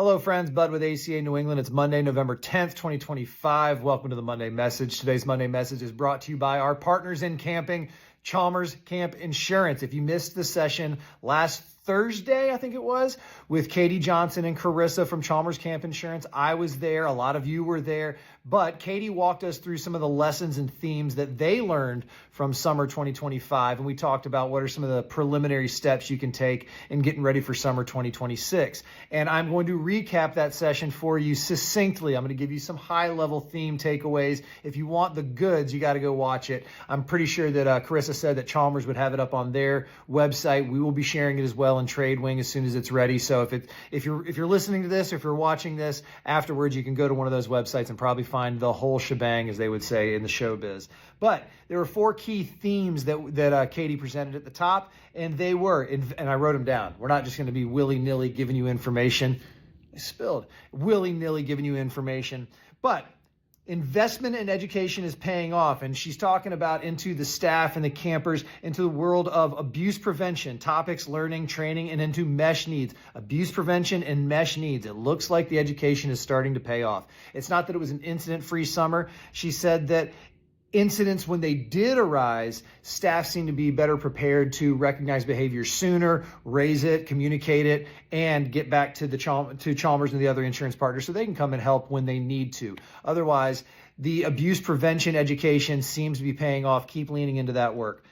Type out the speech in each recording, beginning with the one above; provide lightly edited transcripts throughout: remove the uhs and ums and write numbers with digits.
Hello, friends. Bud with ACA New England. It's Monday, November 10th, 2025. Welcome to the Monday Message. Today's Monday Message is brought to you by our partners in camping, Chalmers Camp Insurance. If you missed the session last Thursday, I think it was, with Katie Johnson and Carissa from Chalmers Camp Insurance, I was there. A lot of you were there. But Katie walked us through some of the lessons and themes that they learned from summer 2025. And we talked about what are some of the preliminary steps you can take in getting ready for summer 2026. And I'm going to recap that session for you succinctly. I'm going to give you some high-level theme takeaways. If you want the goods, you got to go watch it. I'm pretty sure that Carissa said that Chalmers would have it up on their website. We will be sharing it as well in TradeWing as soon as it's ready. So if you're listening to this, or if you're watching this afterwards, you can go to one of those websites and probably find the whole shebang, as they would say in the showbiz. But there were four key themes that Katie presented at the top, and they were, and I wrote them down. We're not just going to be willy-nilly giving you information. I spilled. Willy-nilly giving you information. But investment in education is paying off, and she's talking about into the staff and the campers, into the world of abuse prevention, topics, learning, training, and into mesh needs. Abuse prevention and mesh needs. It looks like the education is starting to pay off. It's not that it was an incident-free summer. She said that incidents, when they did arise, staff seem to be better prepared to recognize behavior sooner, raise it, communicate it, and get back to Chalmers and the other insurance partners so they can come and help when they need to. Otherwise, the abuse prevention education seems to be paying off. Keep leaning into that work.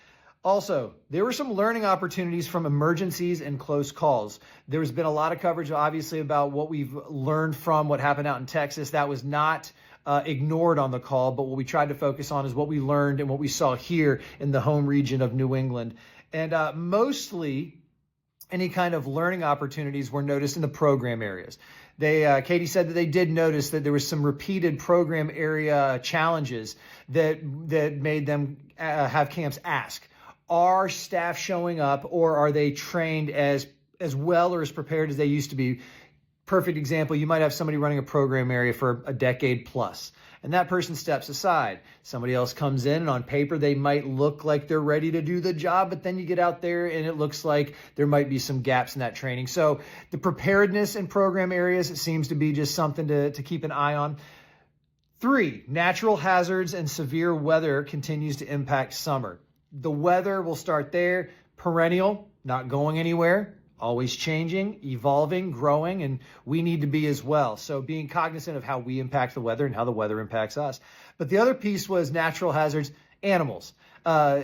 Also, there were some learning opportunities from emergencies and close calls. There's been a lot of coverage, obviously, about what we've learned from what happened out in Texas. That was not ignored on the call, but what we tried to focus on is what we learned and what we saw here in the home region of New England. And mostly any kind of learning opportunities were noticed in the program areas. Katie said that they did notice that there was some repeated program area challenges that made them have camps ask, are staff showing up, or are they trained as well or as prepared as they used to be? Perfect example, you might have somebody running a program area for a decade plus, and that person steps aside. Somebody else comes in, and on paper, they might look like they're ready to do the job, but then you get out there and it looks like there might be some gaps in that training. So the preparedness in program areas, it seems to be just something to keep an eye on. 3, natural hazards and severe weather continues to impact summer. The weather, will start there, perennial, not going anywhere, always changing, evolving, growing, and we need to be as well. So being cognizant of how we impact the weather and how the weather impacts us. But the other piece was natural hazards, animals,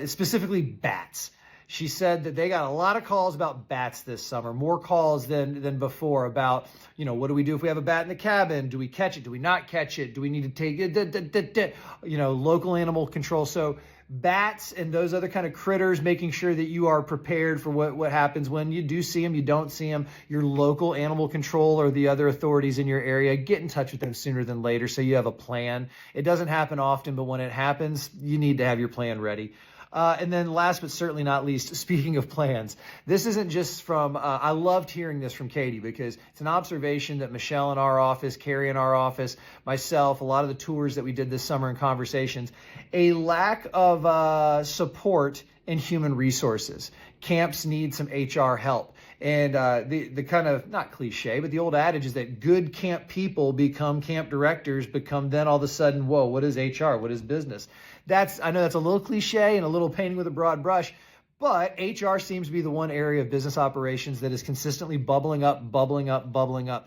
specifically bats. She said that they got a lot of calls about bats this summer, more calls than before about, what do we do if we have a bat in the cabin? Do we catch it? Do we not catch it? Do we need to take it? Local animal control. So bats and those other kind of critters, making sure that you are prepared for what happens when you do see them, you don't see them. Your local animal control or the other authorities in your area, get in touch with them sooner than later so you have a plan. It doesn't happen often, but when it happens, you need to have your plan ready. And then last but certainly not least, speaking of plans, this isn't just from, I loved hearing this from Katie because it's an observation that Michelle in our office, Carrie in our office, myself, a lot of the tours that we did this summer in conversations, a lack of support in human resources. Camps need some HR help. And the kind of, not cliche, but the old adage is that good camp people become camp directors, become then all of a sudden, whoa, what is HR? What is business? I know that's a little cliche and a little painting with a broad brush, but HR seems to be the one area of business operations that is consistently bubbling up.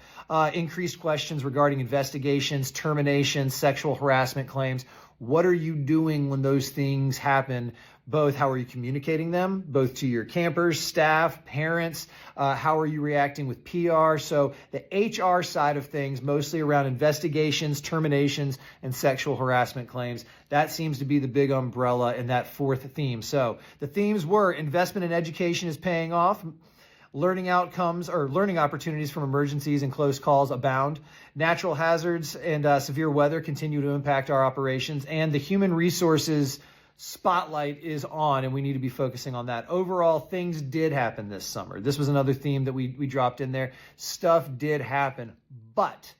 Increased questions regarding investigations, terminations, sexual harassment claims. What are you doing when those things happen? Both, how are you communicating them, both to your campers, staff, parents? How are you reacting with PR? So the HR side of things, mostly around investigations, terminations, and sexual harassment claims. That seems to be the big umbrella in that fourth theme. So the themes were investment in education is paying off. Learning outcomes or learning opportunities from emergencies and close calls abound. Natural hazards and severe weather continue to impact our operations, and the human resources spotlight is on, and we need to be focusing on that. Overall, things did happen this summer. This was another theme that we dropped in there. Stuff did happen, but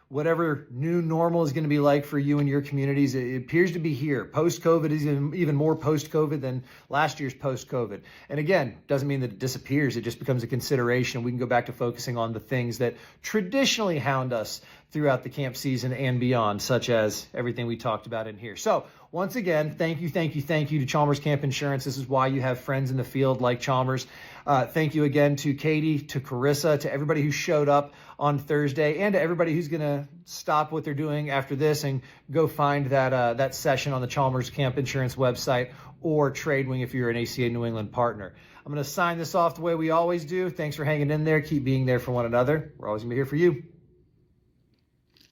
whatever new normal is going to be like for you and your communities, it appears to be here. Post-COVID is even more post-COVID than last year's post-COVID. And again, doesn't mean that it disappears. It just becomes a consideration. We can go back to focusing on the things that traditionally hound us throughout the camp season and beyond, such as everything we talked about in here. So once again, thank you to Chalmers Camp Insurance. This is why you have friends in the field like Chalmers. Thank you again to Katie, to Carissa, to everybody who showed up on Thursday, and to everybody who's going to stop what they're doing after this and go find that session on the Chalmers Camp Insurance website or TradeWing if you're an ACA New England partner. I'm going to sign this off the way we always do. Thanks for hanging in there. Keep being there for one another. We're always going to be here for you.